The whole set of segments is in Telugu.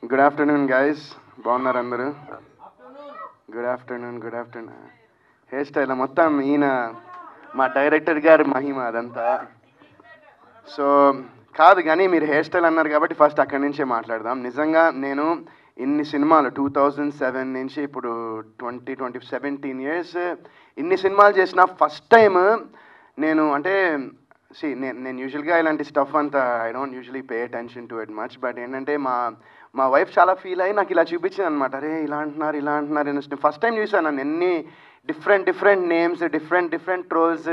గుడ్ ఆఫ్టర్నూన్ గైస్, బాగున్నారు అందరూ? Good afternoon. హెయిర్ స్టైల్ మొత్తం ఈయన మా డైరెక్టర్ గారి మహిమ అదంతా. సో కాదు కానీ మీరు హెయిర్ స్టైల్ అన్నారు కాబట్టి ఫస్ట్ అక్కడి నుంచే మాట్లాడదాం. నిజంగా నేను ఇన్ని సినిమాలు 2007 నుంచి ఇప్పుడు 17 ఇయర్స్ ఇన్ని సినిమాలు చేసిన ఫస్ట్ టైం నేను అంటే నేను యూజువల్గా ఇలాంటి స్టఫ్ అంతా I don't usually pay attention to it much. But ఏంటంటే మా వైఫ్ చాలా ఫీల్ అయ్యి నాకు ఇలా చూపించింది అనమాట. అరే ఇలా అంటున్నారు అని ఫస్ట్ టైం చూసాను. నన్ను ఎన్ని డిఫరెంట్ నేమ్స్, డిఫరెంట్ ట్రోల్స్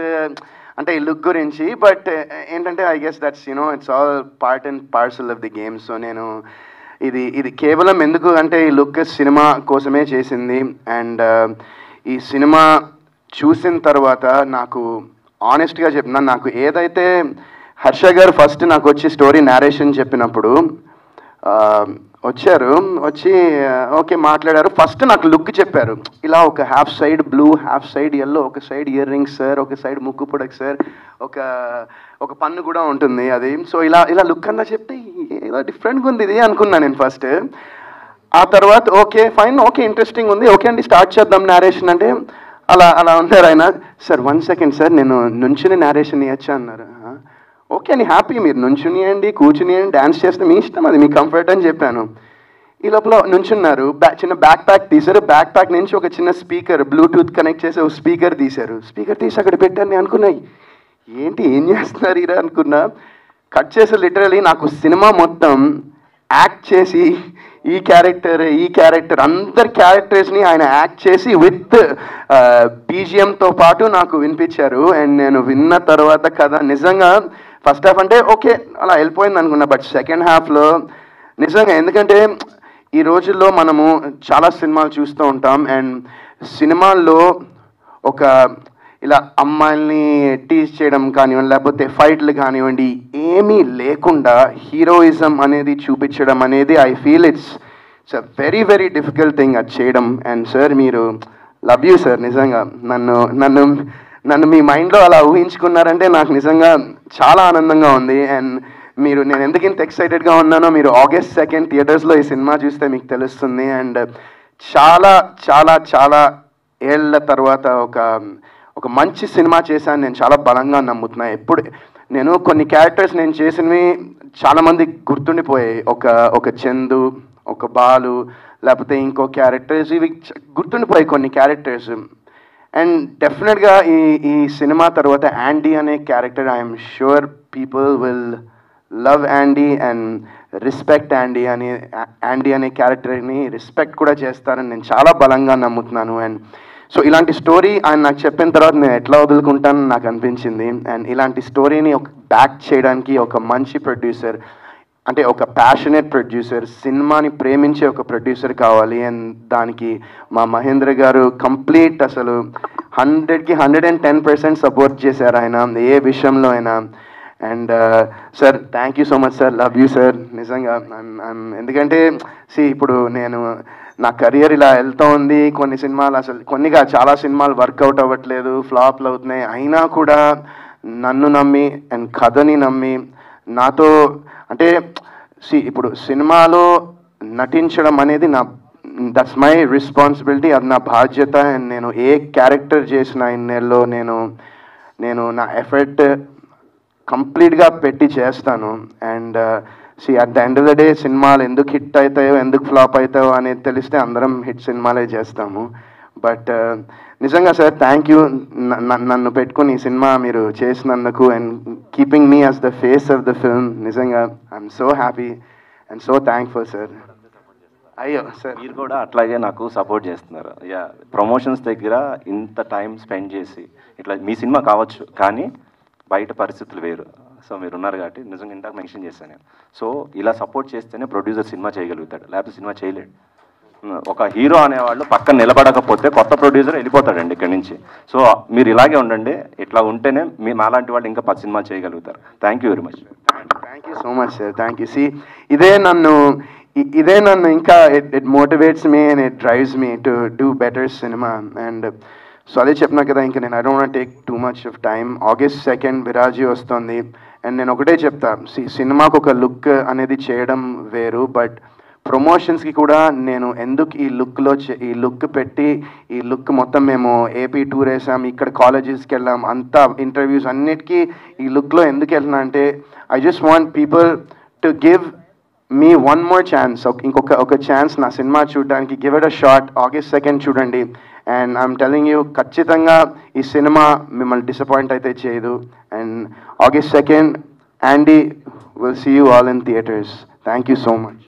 అంటే ఈ లుక్ గురించి. బట్ ఏంటంటే I guess that's it's all part and parcel of the game. So నేను ఇది కేవలం ఎందుకు అంటే ఈ లుక్ సినిమా కోసమే చేసింది. అండ్ ఈ సినిమా చూసిన తర్వాత నాకు ఆనెస్ట్గా చెప్తున్నాను, నాకు ఏదైతే హర్ష గారు ఫస్ట్ నాకు వచ్చి స్టోరీ నేరేషన్ చెప్పినప్పుడు వచ్చి ఓకే మాట్లాడారు. ఫస్ట్ నాకు లుక్ చెప్పారు. ఇలా ఒక half side blue, half side yellow, ఒక సైడ్ ఇయర్ రింగ్స్ సార్, ఒక సైడ్ ముక్కు పొడకు సార్, ఒక పన్ను కూడా ఉంటుంది అది. సో ఇలా లుక్ అన్నా చెప్తే ఏదో డిఫరెంట్గా ఉంది ఇది అనుకున్నాను నేను ఫస్ట్. ఆ తర్వాత ఓకే ఫైన్, ఓకే ఇంట్రెస్టింగ్ ఉంది, ఓకే అండి స్టార్ట్ చేద్దాం నేరేషన్ అంటే అలా ఉన్నారు ఆయన. సార్ 1 సెకండ్ సార్, నేను నుంచుని నేరేషన్ ఇవ్వచ్చా అన్నారు. ఓకే అని హ్యాపీ, మీరు నుంచునియండి కూర్చునియండి డ్యాన్స్ చేస్తే మీ ఇష్టం, అది మీ కంఫర్ట్ అని చెప్పాను. ఈ లోపల నుంచున్నారు, చిన్న బ్యాక్ ప్యాక్ తీశారు. బ్యాక్ ప్యాక్ నుంచి ఒక చిన్న స్పీకర్ బ్లూటూత్ కనెక్ట్ చేసి ఒక స్పీకర్ తీశారు. స్పీకర్ తీసి అక్కడ పెట్టారు. నేను అనుకున్నాయి ఏంటి ఏం చేస్తున్నారు ఇలా అనుకున్నా. కట్ చేసి లిటరలీ నాకు సినిమా మొత్తం యాక్ట్ చేసి ఈ క్యారెక్టర్ అందరి క్యారెక్టర్స్ని ఆయన యాక్ట్ చేసి విత్ బీజిఎంతో పాటు నాకు వినిపించారు. అండ్ నేను విన్న తర్వాత కథ నిజంగా ఫస్ట్ హాఫ్ అంటే ఓకే అలా వెళ్ళిపోయింది అనుకున్నా. బట్ సెకండ్ హాఫ్లో నిజంగా, ఎందుకంటే ఈ రోజుల్లో మనము చాలా సినిమాలు చూస్తూ ఉంటాం. అండ్ సినిమాల్లో ఒక ఇలా అమ్మాయిల్ని టీజ్ చేయడం కానివ్వండి, లేకపోతే ఫైట్లు కానివ్వండి, ఏమీ లేకుండా హీరోయిజం అనేది చూపించడం అనేది I feel it's a very difficult thing అది చేయడం. అండ్ సార్ మీరు లవ్ యూ సార్, నిజంగా నన్ను మీ మైండ్లో అలా ఊహించుకున్నారంటే నాకు నిజంగా చాలా ఆనందంగా ఉంది. అండ్ నేను ఎందుకు ఇంత ఎక్సైటెడ్గా ఉన్నానో మీరు August 2 థియేటర్స్లో ఈ సినిమా చూస్తే మీకు తెలుస్తుంది. అండ్ చాలా ఏళ్ళ తర్వాత ఒక మంచి సినిమా చేశాను నేను చాలా బలంగా నమ్ముతున్నా. ఎప్పుడు నేను కొన్ని క్యారెక్టర్స్ నేను చేసినవి చాలామంది గుర్తుండిపోయాయి. ఒక చందు, ఒక బాలు, లేకపోతే ఇంకో క్యారెక్టర్స్, ఇవి గుర్తుండిపోయాయి కొన్ని క్యారెక్టర్స్. అండ్ డెఫినెట్గా ఈ సినిమా తర్వాత యాండీ అనే character I'm sure people will love యాండీ and respect యాండీ అనే క్యారెక్టర్ని రెస్పెక్ట్ కూడా చేస్తారని నేను చాలా బలంగా నమ్ముతున్నాను. అండ్ సో ఇలాంటి స్టోరీ ఆయన నాకు చెప్పిన తర్వాత నేను ఎట్లా వదులుకుంటానని నాకు అనిపించింది. అండ్ ఇలాంటి స్టోరీని బ్యాక్ చేయడానికి ఒక మంచి ప్రొడ్యూసర్, అంటే ఒక ప్యాషనేట్ ప్రొడ్యూసర్, సినిమాని ప్రేమించే ఒక ప్రొడ్యూసర్ కావాలి. అండ్ దానికి మా మహేంద్ర గారు కంప్లీట్ అసలు 100కి 110% సపోర్ట్ చేశారు ఆయన ఏ విషయంలో అయినా. And sir thank you so much sir, love you sir నిజంగా. ఎందుకంటే ఇప్పుడు నా కెరియర్ ఇలా వెళ్తూ ఉంది. కొన్ని సినిమాలు చాలా సినిమాలు వర్కౌట్ అవ్వట్లేదు, ఫ్లాప్లు అవుతున్నాయి. అయినా కూడా నన్ను నమ్మి అండ్ కథని నమ్మి నాతో అంటే ఇప్పుడు సినిమాలో నటించడం అనేది దట్స్ మై రెస్పాన్సిబిలిటీ, అది నా బాధ్యత. అండ్ నేను ఏ క్యారెక్టర్ చేసిన ఇన్నేళ్ళలో నేను నా ఎఫర్ట్ కంప్లీట్గా పెట్టి చేస్తాను. And at the end of the day సినిమాలు ఎందుకు హిట్ అవుతాయో ఎందుకు ఫ్లాప్ అవుతాయో అనేది తెలిస్తే అందరం హిట్ సినిమాలే చేస్తాము. బట్ నిజంగా సార్ థ్యాంక్ యూ, నన్ను పెట్టుకుని ఈ సినిమా మీరు చేసినందుకు and keeping me as the face of the film. నిజంగా I'm so happy and so thankful sir. అయ్యో సార్ మీరు కూడా అట్లాగే నాకు సపోర్ట్ చేస్తున్నారు. ప్రమోషన్స్ దగ్గర ఇంత టైం స్పెండ్ చేసి ఇట్లా మీ సినిమా కావచ్చు కానీ బయట పరిస్థితులు వేరు. సో మీరు ఉన్నారు కాబట్టి నిజంగా ఇందాక మెన్షన్ చేశాను నేను. సో ఇలా సపోర్ట్ చేస్తేనే ప్రొడ్యూసర్ సినిమా చేయగలుగుతాడు, లేకపోతే సినిమా చేయలేడు. ఒక హీరో అనేవాళ్ళు పక్కన నిలబడకపోతే కొత్త ప్రొడ్యూసర్ వెళ్ళిపోతాడండి ఇక్కడి నుంచి. సో మీరు ఇలాగే ఉండండి, ఇట్లా ఉంటేనే మాలాంటి వాళ్ళు ఇంకా 10 సినిమాలు చేయగలుగుతారు. Thank you very much. Thank you so much sir, thank you. ఇదే నన్ను ఇంకా it motivates me and it drives me to do better cinema. And so అదే చెప్పినా కదా, ఇంకా నేను I don't want take too much of time. August 2 విరాజీ వస్తుంది. అండ్ నేను ఒకటే చెప్తా, సినిమాకు ఒక లుక్ అనేది చేయడం వేరు, బట్ ప్రమోషన్స్కి కూడా నేను ఎందుకు ఈ లుక్ పెట్టి ఈ లుక్ మొత్తం మేము ఏపీ టూర్ వేసాం, ఇక్కడ కాలేజెస్కి వెళ్ళాం, అంతా ఇంటర్వ్యూస్ అన్నిటికీ ఈ లుక్లో ఎందుకు వెళ్తున్నా అంటే I just want people to give me one more chance, ఇంకొక ఛాన్స్ నా సినిమా చూడడానికి. Give it a shot. August 2nd చూడండి. అండ్ ఐఎమ్ టెలింగ్ యూ, ఖచ్చితంగా ఈ సినిమా మిమ్మల్ని డిసప్పాయింట్ అయితే చేయదు. And August 2nd, Andy will see you all in theaters. Thank you so much.